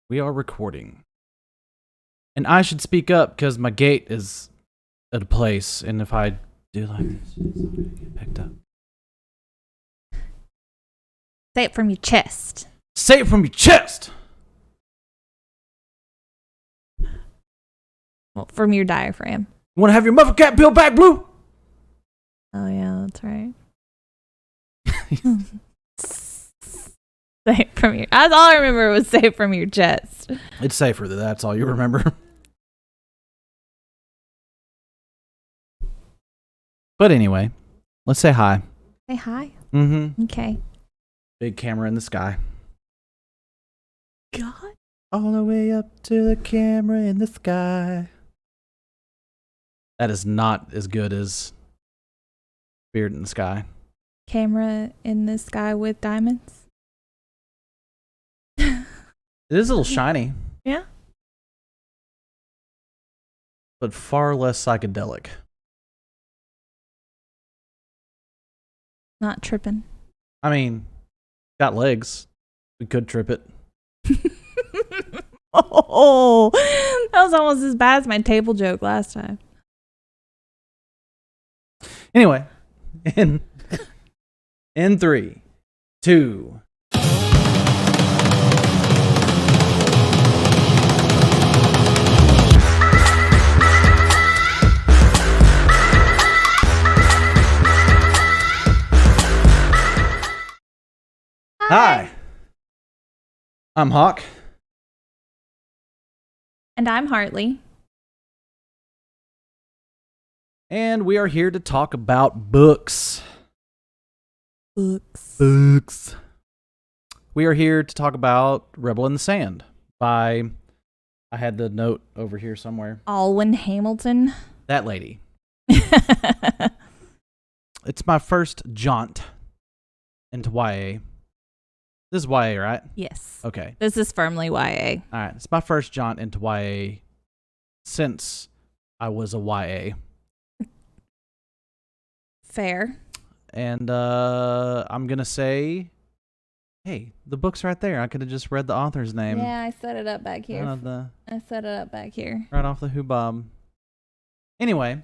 We are recording. And I should speak up because my gate is at a place, and if I do like this, it's not going to get picked up. Say it from your chest. Say it from your chest! Well, from your diaphragm. You want to have your muffin cap peeled back blue? Oh, yeah, that's right. Say it from your... That's all I remember was say it from your chest. It's safer that that's all you remember. But anyway, let's say hi. Say hi. Mm-hmm. Okay. Big camera in the sky. God. All the way up to the camera in the sky. That is not as good as Spirit in the Sky. Camera in the sky with diamonds. It is a little shiny. Yeah. But far less psychedelic. Not tripping. I mean, got legs. We could trip it. Oh, that was almost as bad as my table joke last time. Anyway, in 3, 2. Hi. I'm Hawk. And I'm Hartley. And we are here to talk about books. Books. We are here to talk about Rebel in the Sand by, I had the note over here somewhere. Alwyn Hamilton. That lady. It's my first jaunt into YA. This is YA, right? Yes. Okay. This is firmly YA. All right. It's my first jaunt into YA since I was a YA. Fair. And I'm going to say, hey, the book's right there. I could have just read the author's name. Yeah, I set it up back here. I set it up back here. Right off the hubbub. Anyway,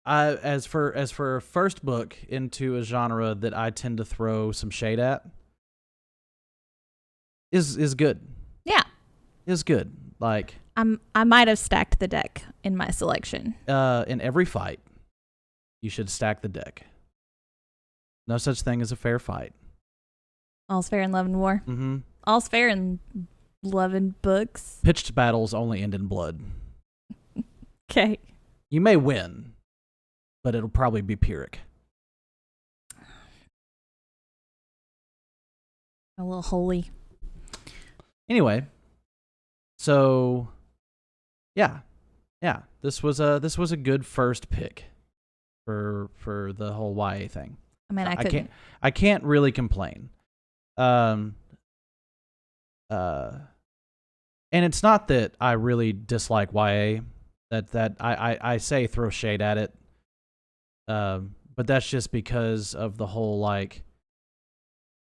as for a first book into a genre that I tend to throw some shade at, is good. Yeah. Is good. Like I might have stacked the deck in my selection. In every fight, you should stack the deck. No such thing as a fair fight. All's fair in love and war. Mm-hmm. All's fair in love and books. Pitched battles only end in blood. Okay. You may win, but it'll probably be Pyrrhic. A little holy. Anyway, so yeah, this was a good first pick for the whole YA thing. I mean, I can't really complain. And it's not that I really dislike YA. That I say throw shade at it. But that's just because of the whole, like,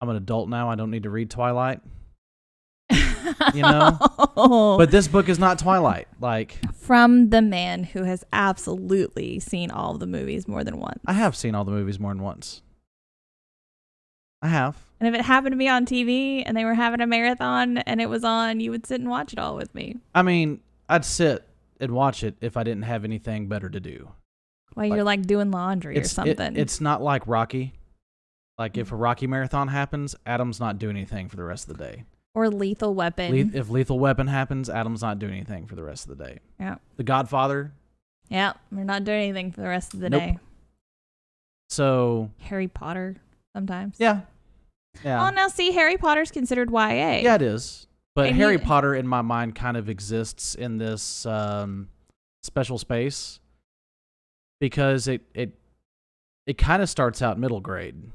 I'm an adult now, I don't need to read Twilight. You know? But this book is not Twilight. Like, from the man who has absolutely seen all of the movies more than once. I have seen all the movies more than once. I have. And if it happened to be on TV and they were having a marathon and it was on, you would sit and watch it all with me. I mean, I'd sit and watch it if I didn't have anything better to do. While you're like doing laundry or something. It's not like Rocky. Like if a Rocky marathon happens, Adam's not doing anything for the rest of the day. Or Lethal Weapon. If Lethal Weapon happens, Adam's not doing anything for the rest of the day. Yeah. The Godfather. Yeah, we're not doing anything for the rest of the Nope. day. So Harry Potter sometimes. Yeah. Oh, now see, Harry Potter's considered YA. Yeah, it is. But And Harry Potter, in my mind, kind of exists in this special space because it kind of starts out middle grade.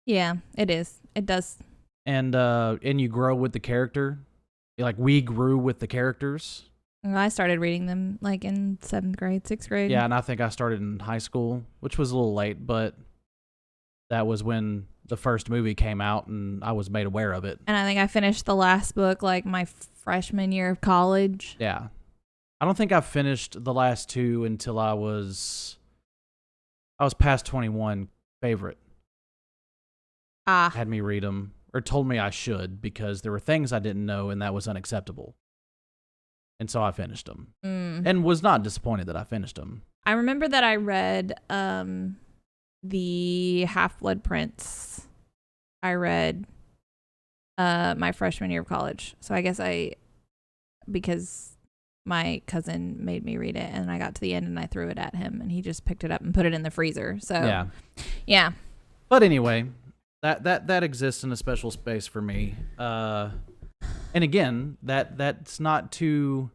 Yeah, it is. It does. And you grow with the character. Like, we grew with the characters. I started reading them like in 7th grade, 6th grade. Yeah, and I think I started in high school, which was a little late, but that was when the first movie came out and I was made aware of it. And I think I finished the last book like my freshman year of college. Yeah. I don't think I finished the last two until I was past 21. Favorite had me read them, or told me I should, because there were things I didn't know and that was unacceptable. And so I finished them. And was not disappointed that I finished them. I remember that I read the Half-Blood Prince. I read my freshman year of college. So I guess because my cousin made me read it, and I got to the end and I threw it at him and he just picked it up and put it in the freezer. So yeah. But anyway, that exists in a special space for me. And again, that's not too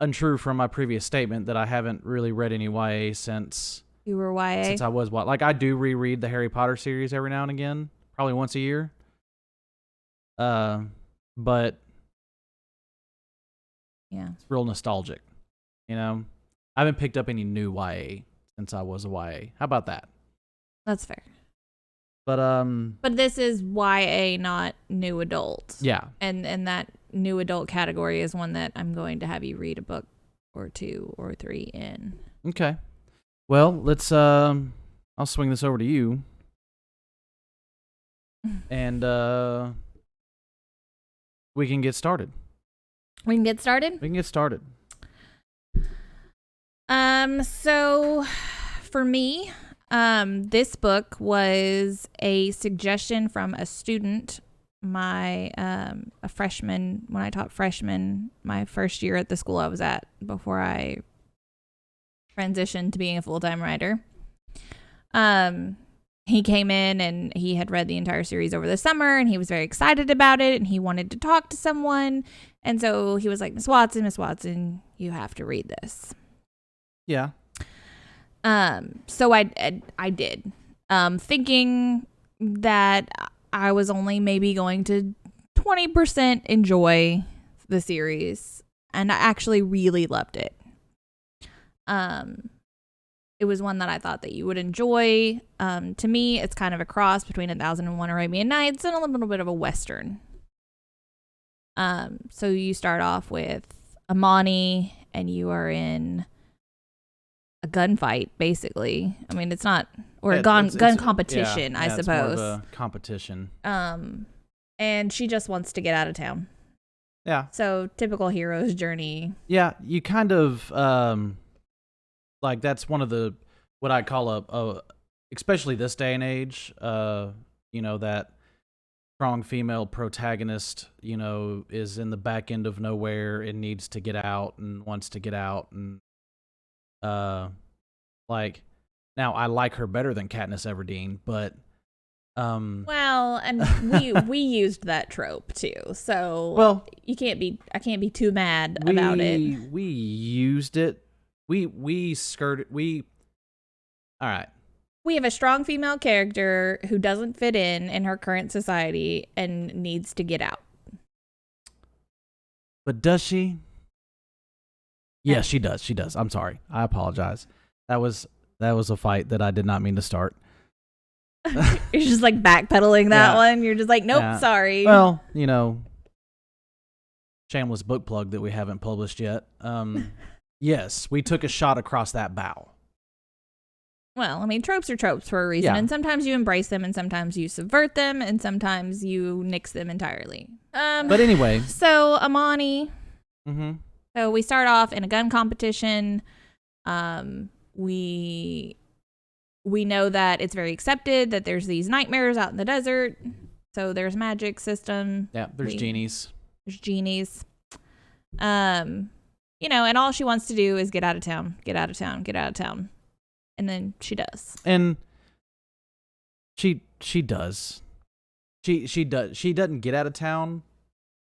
untrue from my previous statement that I haven't really read any YA since you were YA. Since I was like, I do reread the Harry Potter series every now and again, probably once a year. But yeah, it's real nostalgic. You know, I haven't picked up any new YA since I was a YA. How about that? That's fair. But this is YA, not new adult. Yeah. And that new adult category is one that I'm going to have you read a book or 2 or 3 in. Okay. Well, let's I'll swing this over to you. And we can get started. We can get started? We can get started. So for me, this book was a suggestion from a student, a freshman, when I taught freshmen, my first year at the school I was at before I transitioned to being a full-time writer. He came in and he had read the entire series over the summer and he was very excited about it and he wanted to talk to someone. And so he was like, Miss Watson, you have to read this. Yeah. So I did, thinking that I was only maybe going to 20% enjoy the series, and I actually really loved it. It was one that I thought that you would enjoy. To me, it's kind of a cross between 1001 Arabian Nights and a little bit of a Western. So you start off with Amani, and you are in a gunfight, basically. I mean, it's not, or a gun competition, I suppose. It's more of a competition. And she just wants to get out of town. Yeah. So typical hero's journey. Yeah, you kind of like that's one of the what I call a especially this day and age. That strong female protagonist, is in the back end of nowhere and needs to get out and wants to get out and. Now I like her better than Katniss Everdeen, but well, and we used that trope too, so I can't be too mad about it. We used it. We skirted. All right. We have a strong female character who doesn't fit in her current society and needs to get out. But does she? Yeah, she does. She does. I'm sorry. I apologize. That was a fight that I did not mean to start. You're just like backpedaling that one. You're just like, nope, sorry. Well, shameless book plug that we haven't published yet. Yes, we took a shot across that bow. Well, I mean, tropes are tropes for a reason, and sometimes you embrace them, and sometimes you subvert them, and sometimes you nix them entirely. But anyway. So, Amani. Mm-hmm. So we start off in a gun competition. We know that it's very accepted that there's these nightmares out in the desert. So there's magic system. Yeah, there's genies. There's genies. And all she wants to do is get out of town. And then she does. And she does. She does. She doesn't get out of town.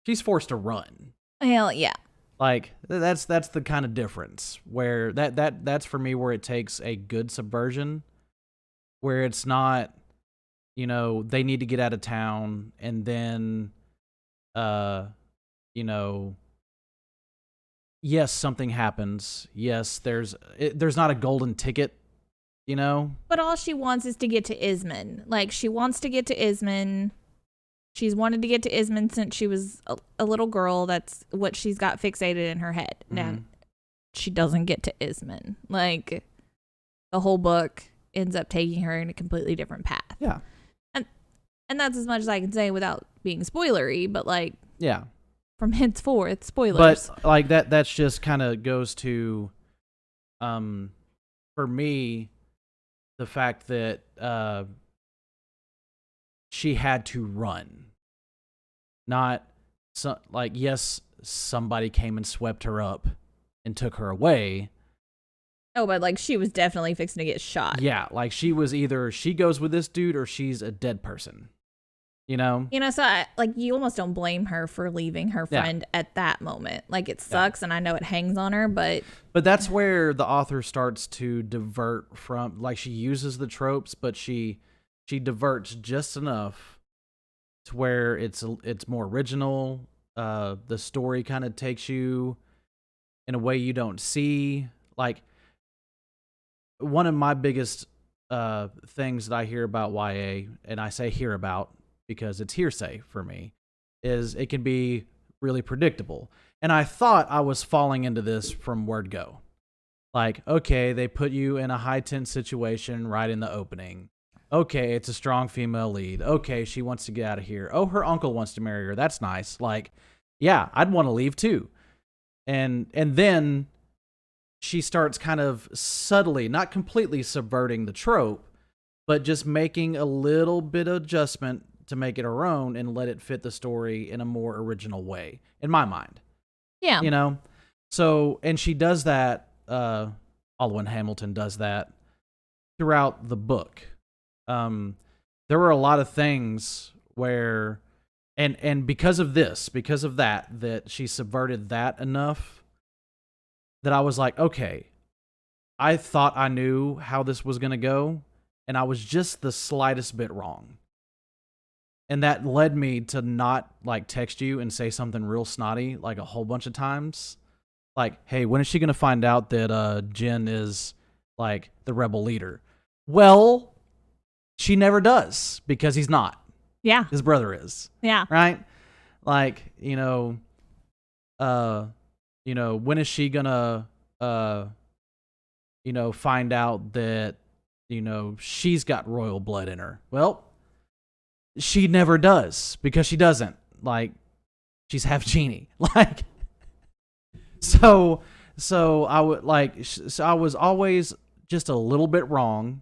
She's forced to run. Hell yeah. Like that's the kind of difference where that's for me where it takes a good subversion, where it's not, they need to get out of town and then, yes, something happens. Yes, there's not a golden ticket you know? But all she wants is to get to Ismond. Like, she wants to get to Ismond. She's wanted to get to Ismond since she was a little girl. That's what she's got fixated in her head. Now, she doesn't get to Ismond. Like, the whole book ends up taking her in a completely different path. Yeah. And that's as much as I can say without being spoilery, but, like, yeah. From henceforth, spoilers. But, like, that's just kind of goes to, for me, the fact that she had to run. Not, yes, somebody came and swept her up and took her away. Oh, but, like, she was definitely fixing to get shot. Yeah, like, she was either she goes with this dude or she's a dead person. You know? So, you almost don't blame her for leaving her friend at that moment. Like, it sucks, and I know it hangs on her, but... But that's where the author starts to divert from... Like, she uses the tropes, but she diverts just enough to where it's more original. The story kind of takes you in a way you don't see. Like, one of my biggest things that I hear about YA, and I say hear about because it's hearsay for me, is it can be really predictable. And I thought I was falling into this from word go. Like, okay, they put you in a high tense situation right in the opening. Okay, it's a strong female lead. Okay, she wants to get out of here. Oh, her uncle wants to marry her. That's nice. Like, yeah, I'd want to leave too. And then she starts kind of subtly, not completely subverting the trope, but just making a little bit of adjustment to make it her own and let it fit the story in a more original way, in my mind. Yeah. You know? So, and she does that, Alwyn Hamilton does that throughout the book. There were a lot of things where, and because of that she subverted that enough that I was like, okay, I thought I knew how this was going to go, and I was just the slightest bit wrong. And that led me to not, like, text you and say something real snotty, like, a whole bunch of times. Like, hey, when is she going to find out that Jen is, like, the rebel leader? Well, she never does, because he's not. Yeah. His brother is. Yeah. Right? Like, when is she going to, find out that, she's got royal blood in her? Well, she never does, because she doesn't. Like, she's half genie. Like, so I would so I was always just a little bit wrong,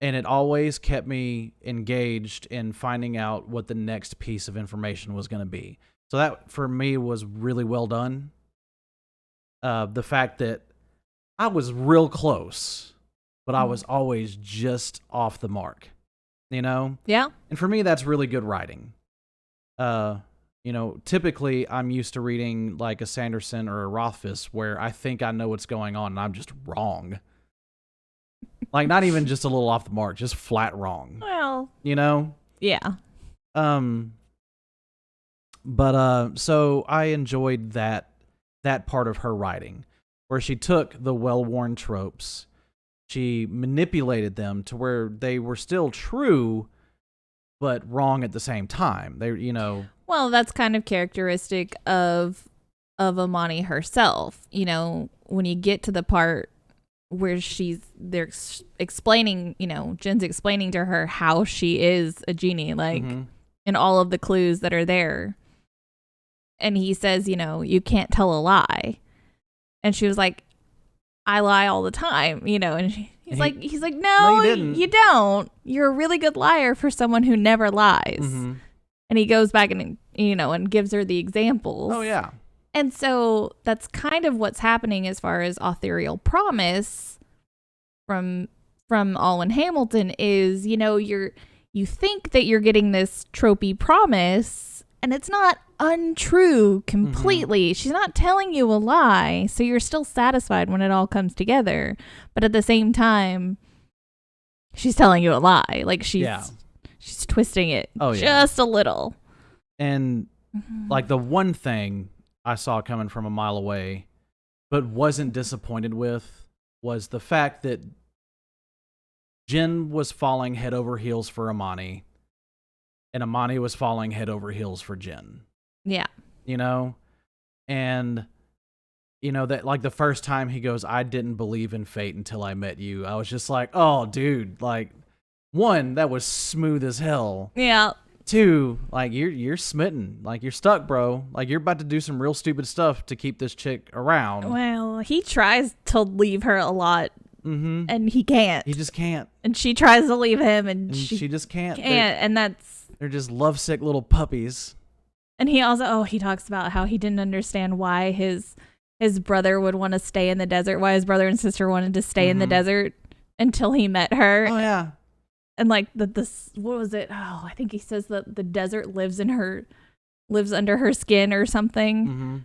and it always kept me engaged in finding out what the next piece of information was going to be. So that for me was really well done. The fact that I was real close, but I was always just off the mark. Yeah. And for me, that's really good writing. Typically I'm used to reading like a Sanderson or a Rothfuss where I think I know what's going on and I'm just wrong. Like, not even just a little off the mark, just flat wrong. Well, Yeah. So I enjoyed that part of her writing where she took the well-worn tropes, she manipulated them to where they were still true, but wrong at the same time. Well, that's kind of characteristic of Amani herself. When you get to the part where they're explaining, Jen's explaining to her how she is a genie, like, and all of the clues that are there. And he says, you can't tell a lie. And she was like, I lie all the time, and he's like, no, you don't. You're a really good liar for someone who never lies. Mm-hmm. And he goes back and, and gives her the examples. Oh, yeah. And so that's kind of what's happening as far as authorial promise from Alwyn Hamilton is, you think that you're getting this tropey promise, and it's not untrue completely. Mm-hmm. She's not telling you a lie, so you're still satisfied when it all comes together. But at the same time, she's telling you a lie. Like, she's twisting it just a little. And like, the one thing I saw coming from a mile away, but wasn't disappointed with, was the fact that Jin was falling head over heels for Amani, and Amani was falling head over heels for Jin. Yeah. You know? And, you know, that like the first time he goes, I didn't believe in fate until I met you. I was just like, oh, dude, like, one, that was smooth as hell. Yeah. Two, like you're smitten, like you're stuck, bro. Like you're about to do some real stupid stuff to keep this chick around. Well, he tries to leave her a lot, and he can't. He just can't. And she tries to leave him, and she just can't. And they're just lovesick little puppies. And he also, he talks about how he didn't understand why his brother would want to stay in the desert, why his brother and sister wanted to stay in the desert until he met her. Oh yeah. And like this, what was it? Oh, I think he says that the desert lives under her skin or something.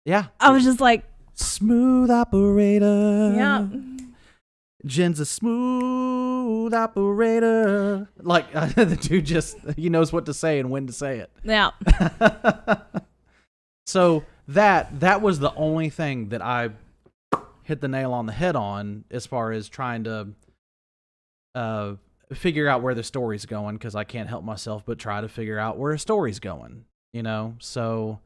Yeah. I was just like, smooth operator. Yeah. Jin's a smooth operator. Like the dude he knows what to say and when to say it. Yeah. So that was the only thing that I hit the nail on the head on as far as trying to figure out where the story's going, because I can't help myself but try to figure out where a story's going, you know? So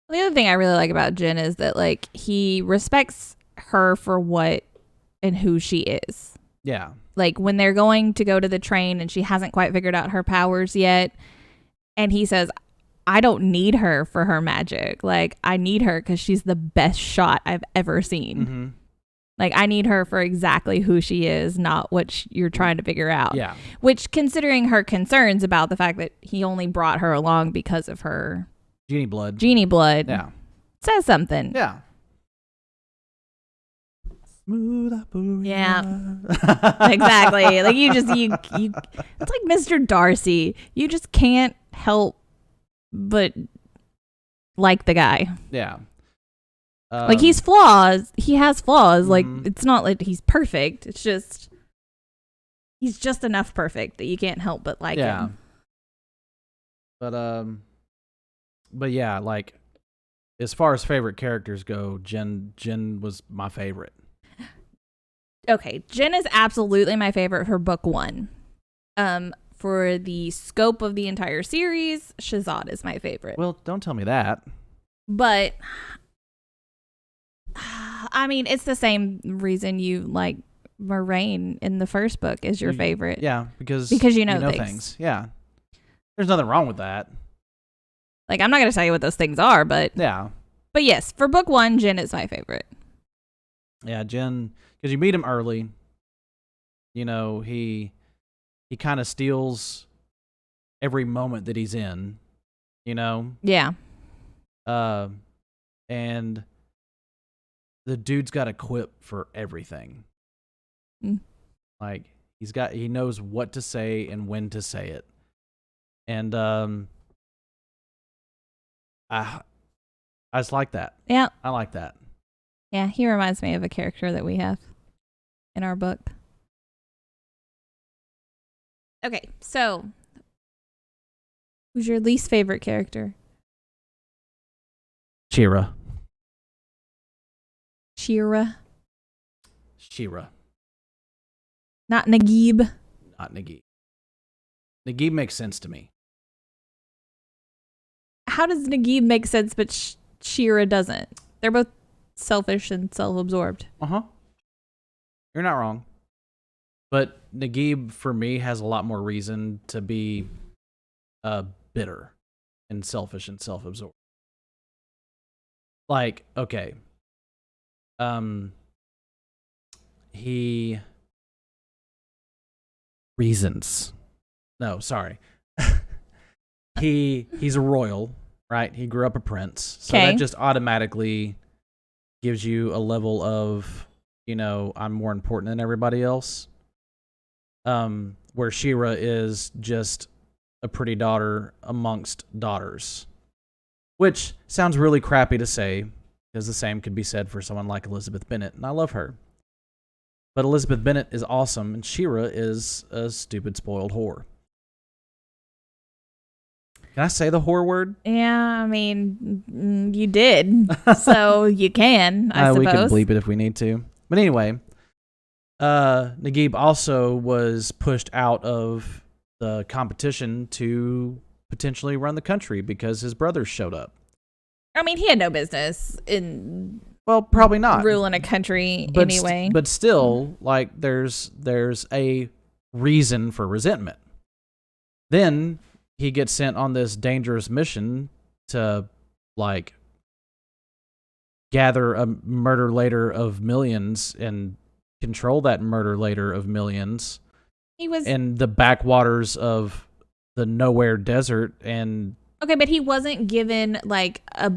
the other thing I really like about Jin is that like he respects her for what and who she is. Yeah. Like when they're going to go to the train and she hasn't quite figured out her powers yet, and he says, I don't need her for her magic. Like I need her because she's the best shot I've ever seen. Like, I need her for exactly who she is, not what you're trying to figure out. Yeah. Which, considering her concerns about the fact that he only brought her along because of her Genie blood. Yeah. Says something. Yeah. Smooth operator. Yeah. Exactly. Like, you it's like Mr. Darcy. You just can't help but like the guy. Yeah. Like he has flaws. Like it's not like he's perfect. It's just he's just enough perfect that you can't help but like him. But yeah, like as far as favorite characters go, Jin was my favorite. Okay, Jin is absolutely my favorite for book 1. For the scope of the entire series, Shazad is my favorite. Well, don't tell me that. But I mean, it's the same reason you like Moraine in the first book is your favorite. Yeah, because you know things. Yeah. There's nothing wrong with that. Like, I'm not going to tell you what those things are, but yeah. But yes, for book 1, Jin is my favorite. Yeah, Jin, because you meet him early. You know, he kind of steals every moment that he's in, you know? Yeah. And the dude's got a quip for everything. Like he knows what to say and when to say it. And I just like that. Yeah. I like that. Yeah, he reminds me of a character that we have in our book. Okay, so who's your least favorite character? Shira. Shira. Not Naguib. Not Naguib. Naguib makes sense to me. How does Naguib make sense, but Shira doesn't? They're both selfish and self-absorbed. You're not wrong. But Naguib, for me, has a lot more reason to be bitter and selfish and self-absorbed. Like, okay. He reasons. No, sorry. He's a royal, right? He grew up a prince. So that just automatically gives you a level of, you know, I'm more important than everybody else. Where Shira is just a pretty daughter amongst daughters. Which sounds really crappy to say, because the same could be said for someone like Elizabeth Bennet, and I love her. But Elizabeth Bennet is awesome, and Shira is a stupid, spoiled whore. Can I say the whore word? Yeah, I mean, you did, so you can, I suppose. We can bleep it if we need to. But anyway, Naguib also was pushed out of the competition to potentially run the country because his brothers showed up. I mean, he had no business in Well, probably not ruling a country but anyway. But still, like, there's a reason for resentment. Then he gets sent on this dangerous mission to, like, gather a murder later of millions and control that murder later of millions. He was in the backwaters of the nowhere desert. And okay, but he wasn't given like a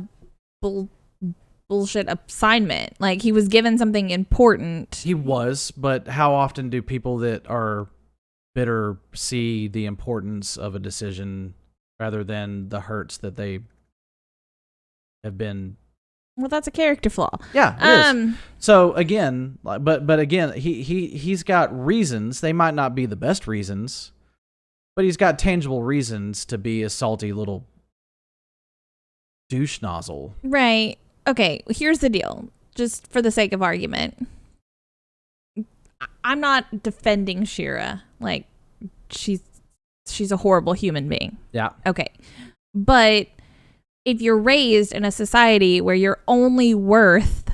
bullshit assignment. Like, he was given something important. He was, but how often do people that are bitter see the importance of a decision rather than the hurts that they have been? Well, that's a character flaw. Yeah, it is. So again, but again, he's got reasons. They might not be the best reasons, but he's got tangible reasons to be a salty little douche nozzle. Right. Okay, here's the deal. Just for the sake of argument, I'm not defending Shira. Like, she's a horrible human being. Yeah. Okay. But if you're raised in a society where your only worth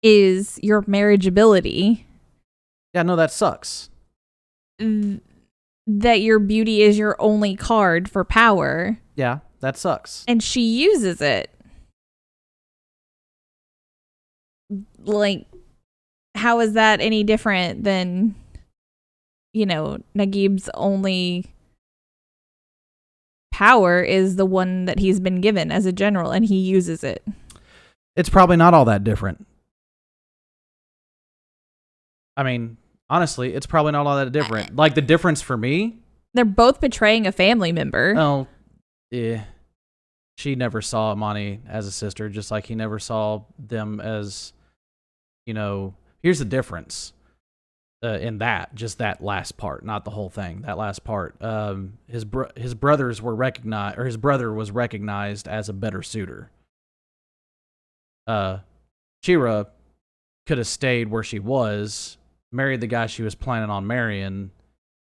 is your marriageability, yeah, no, that sucks. That your beauty is your only card for power. Yeah, that sucks. And she uses it. Like, how is that any different than, you know, Naguib's only power is the one that he's been given as a general, and he uses it? It's probably not all that different. I mean, honestly, it's probably not all that different. Like, the difference for me, they're both betraying a family member. Oh, yeah. She never saw Amani as a sister, just like he never saw them as, you know, here's the difference in that, just that last part, not the whole thing, that last part. His brothers were recognized, or his brother was recognized as a better suitor. Shira could have stayed where she was, married the guy she was planning on marrying,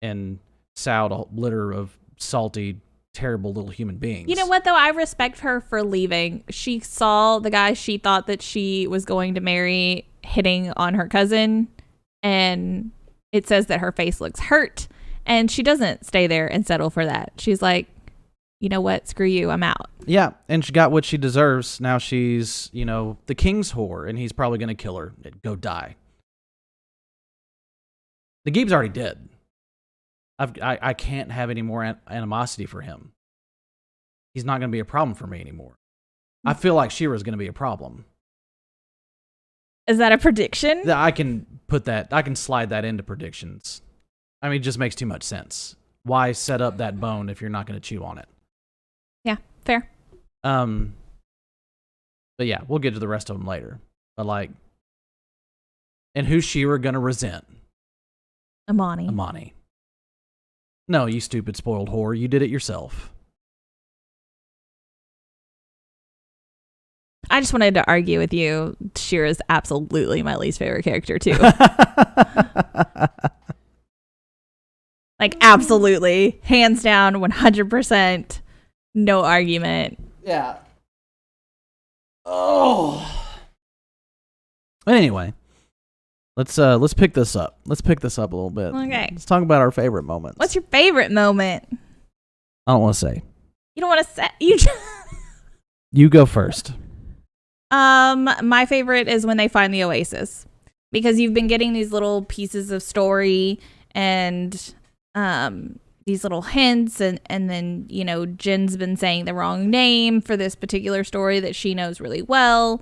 and sowed a litter of salty, terrible little human beings. You know what, though? I respect her for leaving. She saw the guy she thought that she was going to marry hitting on her cousin, and it says that her face looks hurt, and she doesn't stay there and settle for that. She's like, you know what? Screw you. I'm out. Yeah, and she got what she deserves. Now she's, you know, the king's whore, and he's probably going to kill her and go die. Naguib's already dead. I can't have any more animosity for him. He's not going to be a problem for me anymore. I feel like Shira's going to be a problem. Is that a prediction? I can slide that into predictions. I mean, it just makes too much sense. Why set up that bone if you're not going to chew on it? Yeah, fair. But yeah, we'll get to the rest of them later. But like, and who's Shira going to resent? Amani. No, you stupid spoiled whore. You did it yourself. I just wanted to argue with you. Shira's absolutely my least favorite character, too. Like, absolutely. Hands down, 100%. No argument. Yeah. Oh. But anyway, let's pick this up. Let's pick this up a little bit. Okay. Let's talk about our favorite moments. What's your favorite moment? I don't want to say. You don't want to say? You go first. My favorite is when they find the oasis, because you've been getting these little pieces of story and these little hints, and then, you know, Jin's been saying the wrong name for this particular story that she knows really well,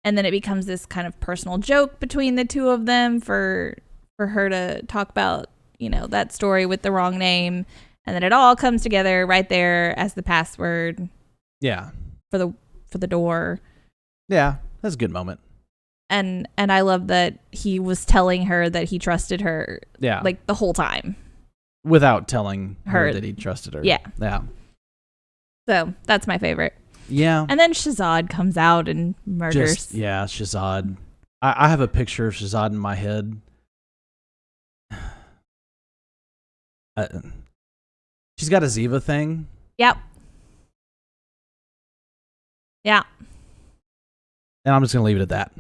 and then it becomes this kind of personal joke between the two of them for her to talk about, you know, that story with the wrong name, and then it all comes together right there as the password. Yeah. For the door. Yeah, that's a good moment. And I love that he was telling her that he trusted her. Yeah. Like, the whole time. Without telling her that he trusted her. Yeah. Yeah. So that's my favorite. Yeah. And then Shazad comes out and murders. Shazad. I have a picture of Shazad in my head she's got a Ziva thing. Yep. Yeah. And I'm just going to leave it at that.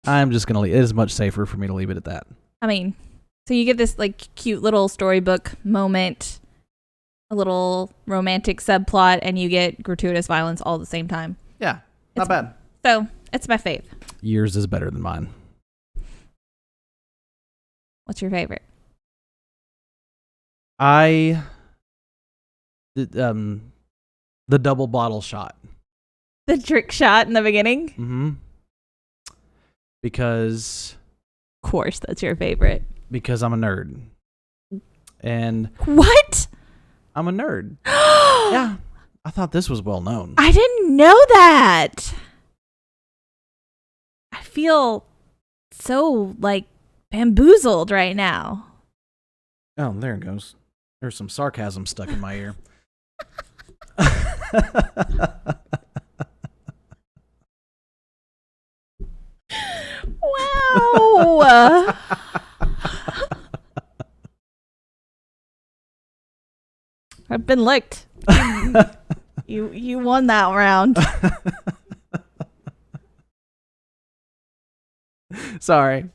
I'm just going to leave it. It is much safer for me to leave it at that. I mean, so you get this like cute little storybook moment, a little romantic subplot, and you get gratuitous violence all at the same time. Yeah, not bad. So it's my fave. Yours is better than mine. What's your favorite? The double bottle shot. The trick shot in the beginning? Mm-hmm. Because... Of course, that's your favorite. Because I'm a nerd. And... What? I'm a nerd. Yeah. I thought this was well known. I didn't know that. I feel so, like, bamboozled right now. Oh, there it goes. There's some sarcasm stuck in my ear. Wow. I've been licked. You won that round. Sorry.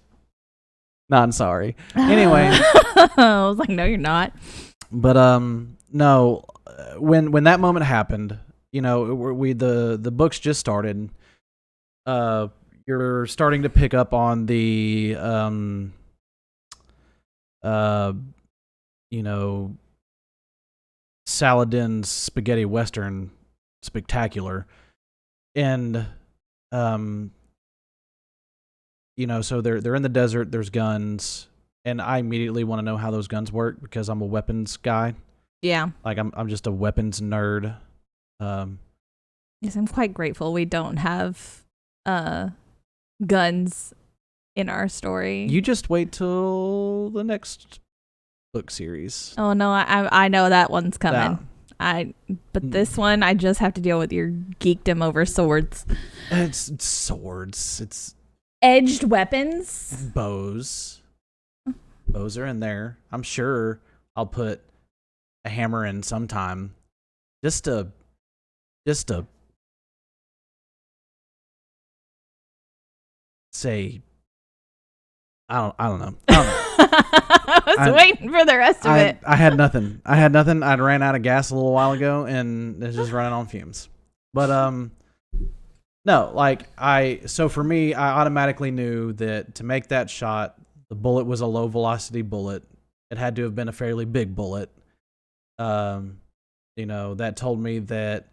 Not sorry. Anyway. I was like, no, you're not. But no, when that moment happened, you know, the books just started. You're starting to pick up on the you know, Saladin's spaghetti western spectacular, and you know, so they're in the desert. There's guns, and I immediately want to know how those guns work because I'm a weapons guy. Yeah. Like I'm just a weapons nerd. Yes, I'm quite grateful we don't have guns in our story. You just wait till the next book series. Oh no, I know that one's coming. Yeah. But this one I just have to deal with your geekdom over swords. It's swords. It's edged weapons. Bows. Bows are in there. I'm sure I'll put a hammer in sometime. Just to say I don't know. I was waiting for the rest of it. I had nothing. I ran out of gas a little while ago and it's just running on fumes. But no, like so for me, I automatically knew that to make that shot, the bullet was a low velocity bullet. It had to have been a fairly big bullet. You know, that told me that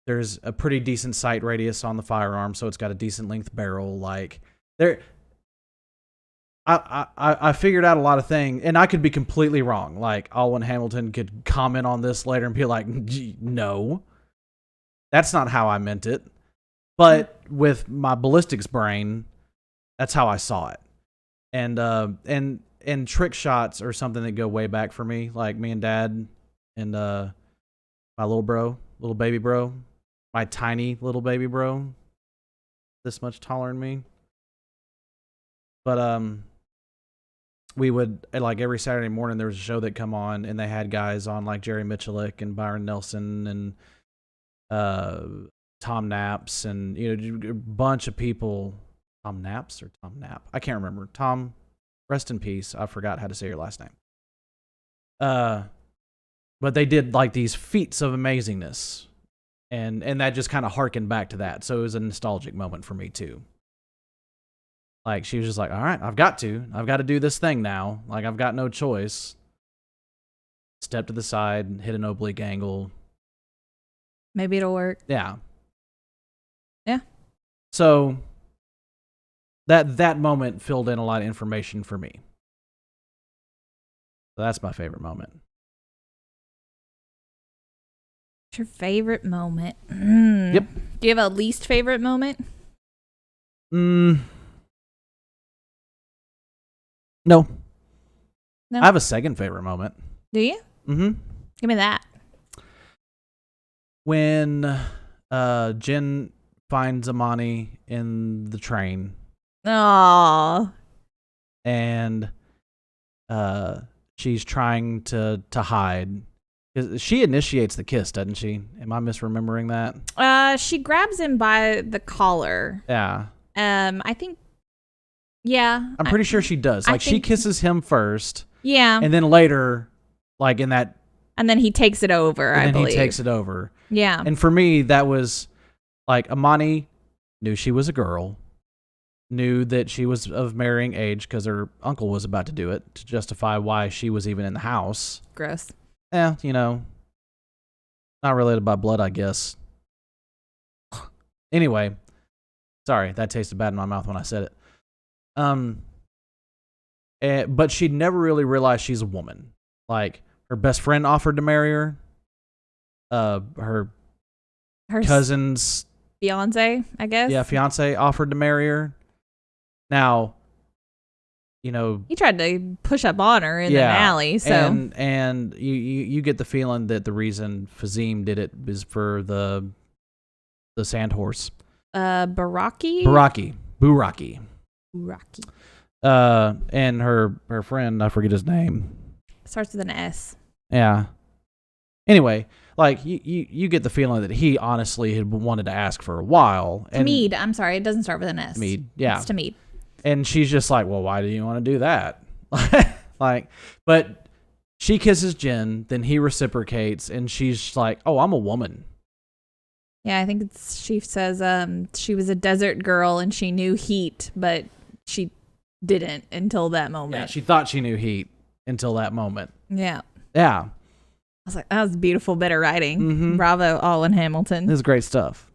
there's a pretty decent sight radius on the firearm, so it's got a decent length barrel. Like there, I figured out a lot of things, and I could be completely wrong. Like Alwyn Hamilton could comment on this later and be like, "No, that's not how I meant it." But with my ballistics brain, that's how I saw it. And trick shots are something that go way back for me. Like me and Dad and my little baby bro, my tiny little baby bro, this much taller than me. But we would, like, every Saturday morning there was a show that come on, and they had guys on like Jerry Michalik and Byron Nelson and Tom Naps and, you know, a bunch of people. Tom Naps or Tom Nap? I can't remember. Tom, rest in peace. I forgot how to say your last name. But they did like these feats of amazingness, and that just kind of harkened back to that. So it was a nostalgic moment for me too. Like she was just like, all right, I've got to do this thing now. Like I've got no choice. Step to the side, hit an oblique angle. Maybe it'll work. Yeah. Yeah. So that moment filled in a lot of information for me. So that's my favorite moment. What's your favorite moment? Yep. Do you have a least favorite moment? No. No. I have a second favorite moment. Do you? Mm-hmm. Give me that. When Jen finds Amani in the train. Oh. And she's trying to hide. She initiates the kiss, doesn't she? Am I misremembering that? She grabs him by the collar. Yeah. I think. Yeah. I'm pretty sure she does. Like, she kisses him first. Yeah. And then later, like in that. And then he takes it over, I believe. He takes it over. Yeah. And for me, that was like Amani knew she was a girl, knew that she was of marrying age because her uncle was about to do it to justify why she was even in the house. Gross. Yeah, not related by blood, I guess. Anyway, sorry, that tasted bad in my mouth when I said it. But she never really realized she's a woman. Like, her best friend offered to marry her. Her cousin's fiance, I guess. Yeah, fiance offered to marry her. Now, he tried to push up on her in an alley. So and you get the feeling that the reason Fazim did it is for the sand horse. Buraki. And her friend, I forget his name. Starts with an S. Yeah. Anyway, like you get the feeling that he honestly had wanted to ask for a while. Tamid, I'm sorry, it doesn't start with an S. Tamid, yeah. It's Tamid. And she's just like, well, why do you want to do that? But she kisses Jen, then he reciprocates, and she's like, oh, I'm a woman. Yeah, I think she says she was a desert girl and she knew heat, but she didn't until that moment. Yeah, she thought she knew heat until that moment. Yeah. Yeah. I was like, that was beautiful bit of writing. Mm-hmm. Bravo, Alwyn Hamilton. This is great stuff.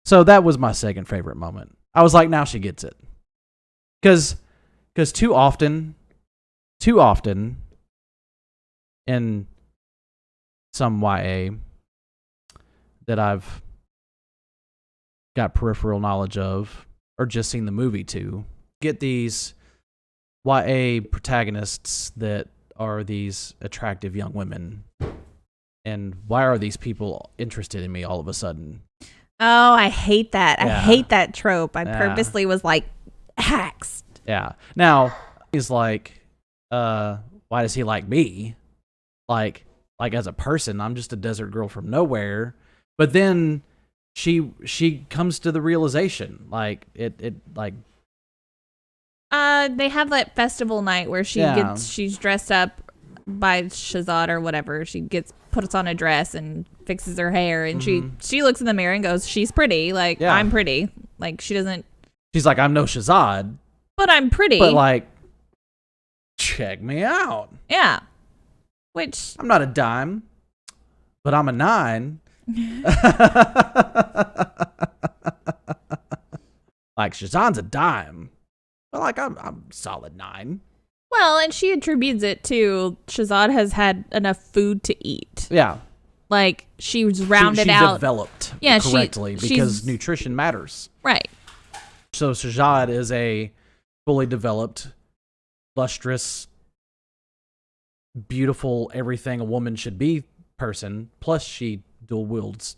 So that was my second favorite moment. I was like, now she gets it. Because too often in some YA that I've got peripheral knowledge of, or just seen the movie to, get these YA protagonists that are these attractive young women. And why are these people interested in me all of a sudden? Oh, I hate that. Yeah. I hate that trope. I purposely was like, hacks. Yeah. Now, he's like, why does he like me? Like as a person, I'm just a desert girl from nowhere. But then she comes to the realization, like it like. They have that festival night where she's dressed up by Shazad or whatever. She puts on a dress and fixes her hair, and she looks in the mirror and goes, she's pretty. Like, I'm pretty. Like, she doesn't. She's like, I'm no Shazad. But I'm pretty. But like, check me out. Yeah. Which. I'm not a dime, but I'm a 9. Like, Shazad's a dime. But like, I'm solid 9. Well, and she attributes it to Shazad has had enough food to eat. Yeah. Like, she was rounded out. She's developed correctly because nutrition matters. Right. So Shazad is a fully developed, lustrous, beautiful, everything a woman should be person. Plus, she dual wields,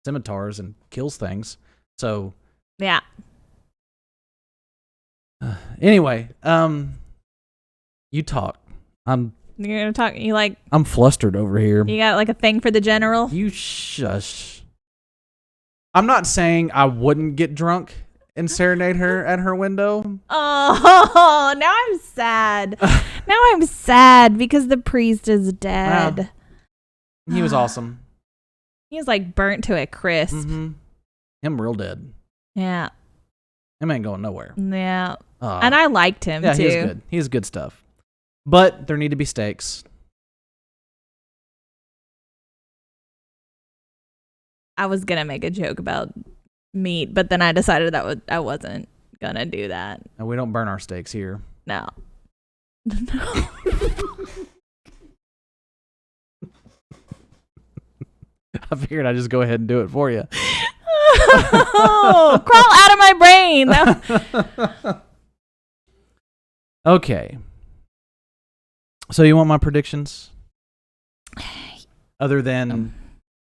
scimitars and kills things. So yeah. Anyway, you talk. You're gonna talk. I'm flustered over here. You got like a thing for the general? You shush. I'm not saying I wouldn't get drunk and serenade her at her window. Oh, now I'm sad. Now I'm sad because the priest is dead. Wow. He was awesome. He was like burnt to a crisp. Mm-hmm. Him real dead. Yeah. Him ain't going nowhere. Yeah. And I liked him too. Yeah, he's good. He's good stuff. But there need to be stakes. I was going to make a joke about meat, but then I decided that I wasn't going to do that. And we don't burn our steaks here. No. I figured I'd just go ahead and do it for you. Oh, crawl out of my brain. Okay. So you want my predictions? Other than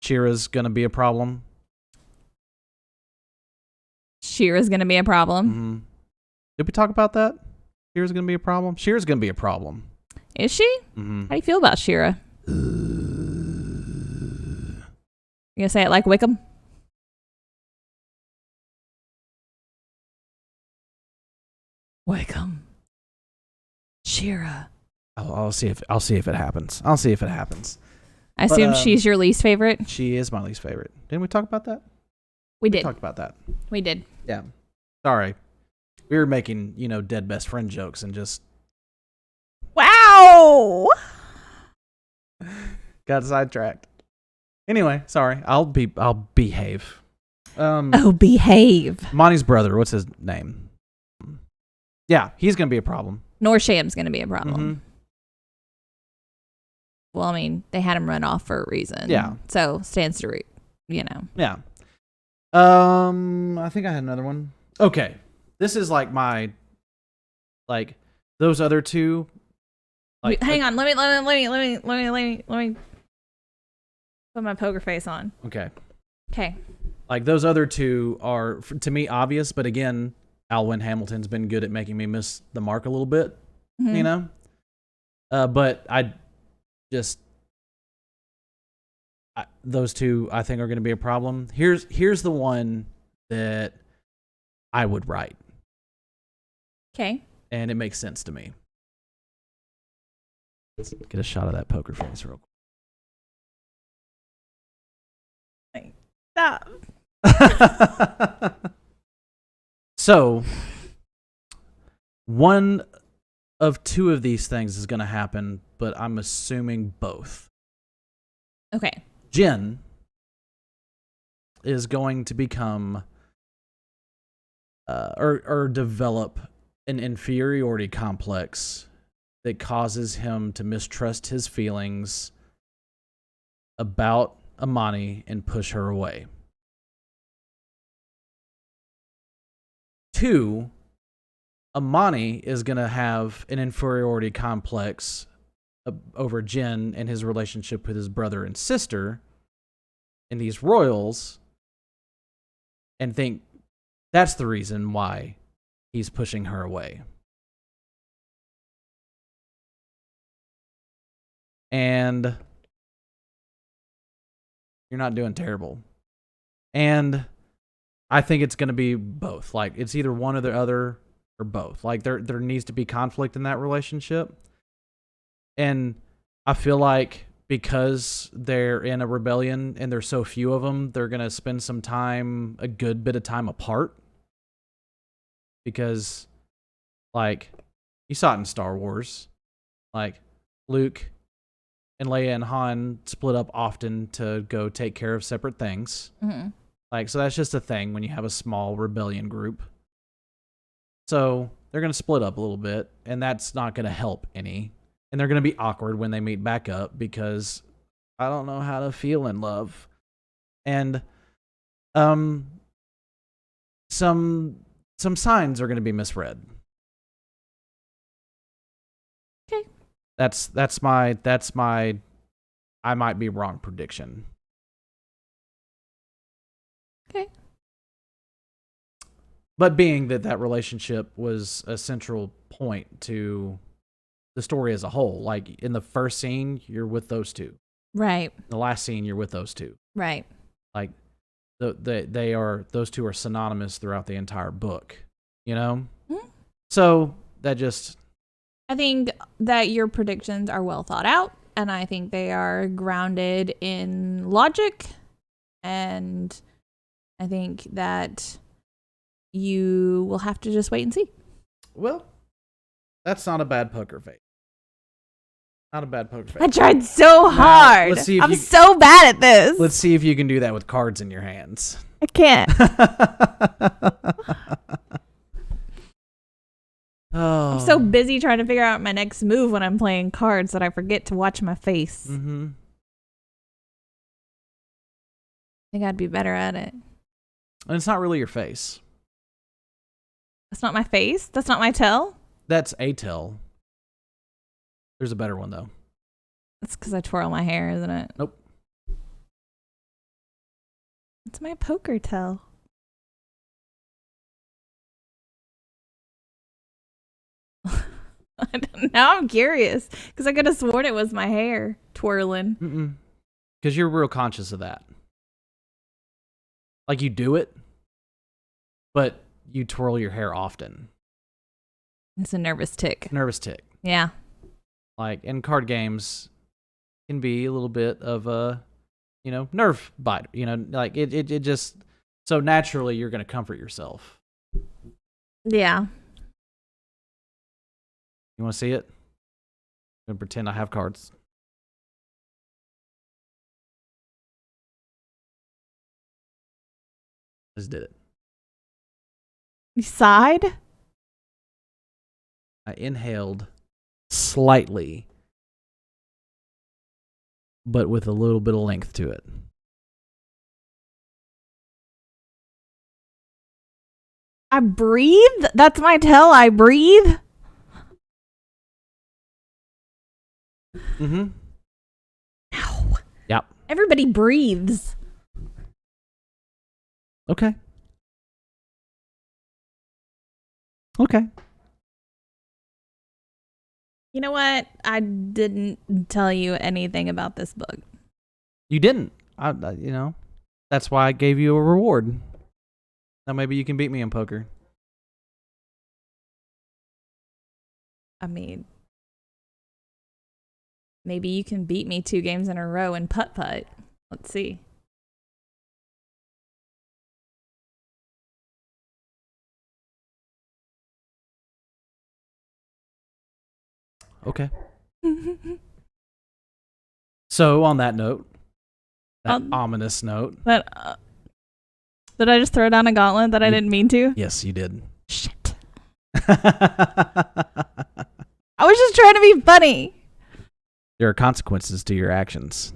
Shira's going to be a problem? Shira's going to be a problem? Mm-hmm. Did we talk about that? Shira's going to be a problem? Shira's going to be a problem. Is she? Mm-hmm. How do you feel about Shira? You gonna say it like Wickham? Wickham. Shira. I'll see if it happens. I'll see if it happens. I assume she's your least favorite. She is my least favorite. Didn't we talk about that? We did. Talked about that. We did. Yeah. Sorry. We were making, dead best friend jokes and just Wow. got sidetracked. Anyway, sorry. I'll behave. Behave. Monty's brother, what's his name? Yeah, he's gonna be a problem. Norsham's gonna be a problem. Mm-hmm. Well, I mean, they had him run off for a reason. Yeah. So stands to Yeah. I think I had another one. Okay. This is like those other two. Hang on. Let me put my poker face on. Okay. Okay. Like those other two are to me obvious, but again, Alwyn Hamilton's been good at making me miss the mark a little bit, Mm-hmm. But those two I think are going to be a problem. Here's the one that I would write. Okay. And it makes sense to me. Let's get a shot of that poker face real quick. Stop. So, one of two of these things is going to happen, but I'm assuming both. Okay. Jen is going to become or develop an inferiority complex that causes him to mistrust his feelings about Amani and push her away. 2, Amani is going to have an inferiority complex over Jen and his relationship with his brother and sister and these royals and think that's the reason why he's pushing her away. And you're not doing terrible. And I think it's going to be both. Like, it's either one or the other or both. Like, there needs to be conflict in that relationship. And I feel like because they're in a rebellion and there's so few of them, they're going to spend some time, a good bit of time apart. Because, like, you saw it in Star Wars. Like, Luke and Leia and Han split up often to go take care of separate things. Mm-hmm. Like, so that's just a thing when you have a small rebellion group. So they're going to split up a little bit, and that's not going to help any. And they're going to be awkward when they meet back up because I don't know how to feel in love. And some signs are going to be misread. Okay. That's my I might be wrong prediction. Okay. But being that relationship was a central point to the story as a whole, like in the first scene, you're with those two. Right. The last scene, you're with those two. Right. Like those two are synonymous throughout the entire book, Mm-hmm. So that just, I think that your predictions are well thought out, and I think they are grounded in logic, and I think that you will have to just wait and see. well, that's not a bad poker face. Not a bad poker face. I tried so hard. Let's see if I'm so bad at this. Let's see if you can do that with cards in your hands. I can't. Oh. I'm so busy trying to figure out my next move when I'm playing cards that I forget to watch my face. Mm-hmm. I think I'd be better at it. And it's not really your face. That's not my face? That's not my tell? That's a tell. There's a better one, though. That's because I twirl my hair, isn't it? Nope. It's my poker tell. Now I'm curious because I could have sworn it was my hair twirling. Because you're real conscious of that. Like you do it, but you twirl your hair often. It's a nervous tick. Nervous tick. Yeah. Like, and card games can be a little bit of a, nerve bite. Like it just, so naturally you're going to comfort yourself. Yeah. You want to see it? I'm going to pretend I have cards. Just did it. You sighed? I inhaled slightly, but with a little bit of length to it. I breathe? That's my tell. I breathe? Mm-hmm. No. Yep. Everybody breathes. Okay. Okay. You know what? I didn't tell you anything about this book. You didn't. That's why I gave you a reward. Now maybe you can beat me in poker. I mean, maybe you can beat me 2 games in a row in putt-putt. Let's see. Okay. So on that note, that ominous note. Did I just throw down a gauntlet that I didn't mean to? Yes, you did. Shit. I was just trying to be funny. There are consequences to your actions.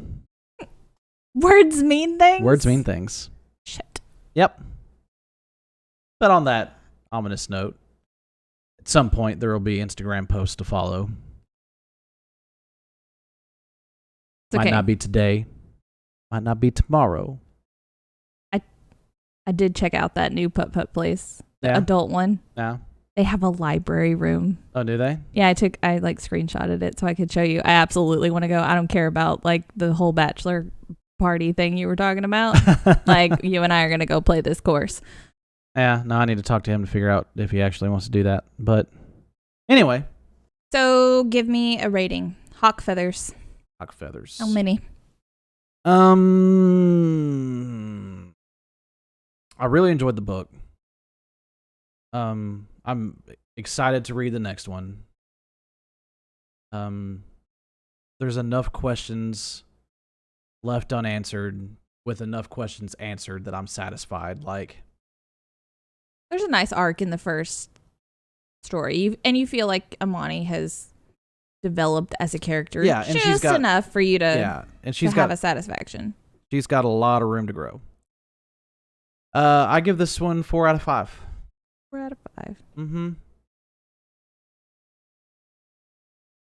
Words mean things? Words mean things. Shit. Yep. But on that ominous note, at some point there will be Instagram posts to follow. It's okay. Might not be today. Might not be tomorrow. I did check out that new putt-putt place. The adult one. Yeah. They have a library room. Oh, do they? Yeah, I screenshotted it so I could show you. I absolutely want to go. I don't care about like the whole bachelor party thing you were talking about. Like you and I are going to go play this course. Yeah, no, I need to talk to him to figure out if he actually wants to do that. But anyway. So give me a rating. Hawk feathers. Hawk feathers. How many? I really enjoyed the book. I'm excited to read the next one. There's enough questions left unanswered with enough questions answered that I'm satisfied. Like, there's a nice arc in the first story, and you feel like Amani has developed as a character, yeah, and just she's got enough for you to have a satisfaction. She's got a lot of room to grow. I give this one 4 out of 5. 4 out of 5. Mm-hmm.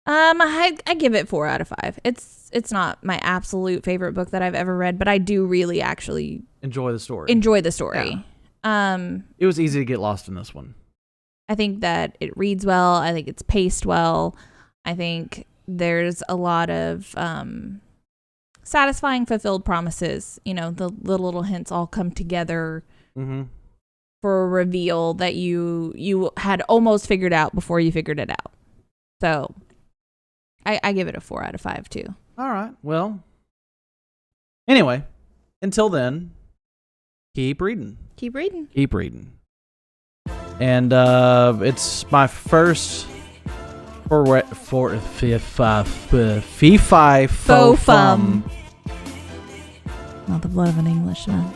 I give it 4 out of 5. It's not my absolute favorite book that I've ever read, but I do really actually enjoy the story. Yeah. It was easy to get lost in this one. I think that it reads well. I think it's paced well. I think there's a lot of satisfying fulfilled promises. You know, the little hints all come together for a reveal that you had almost figured out before you figured it out. So I give it a 4 out of 5 too. All right. Well, anyway, until then, keep reading. Keep reading. Keep reading. And it's my first fee fi fo fum. Not the blood of an Englishman.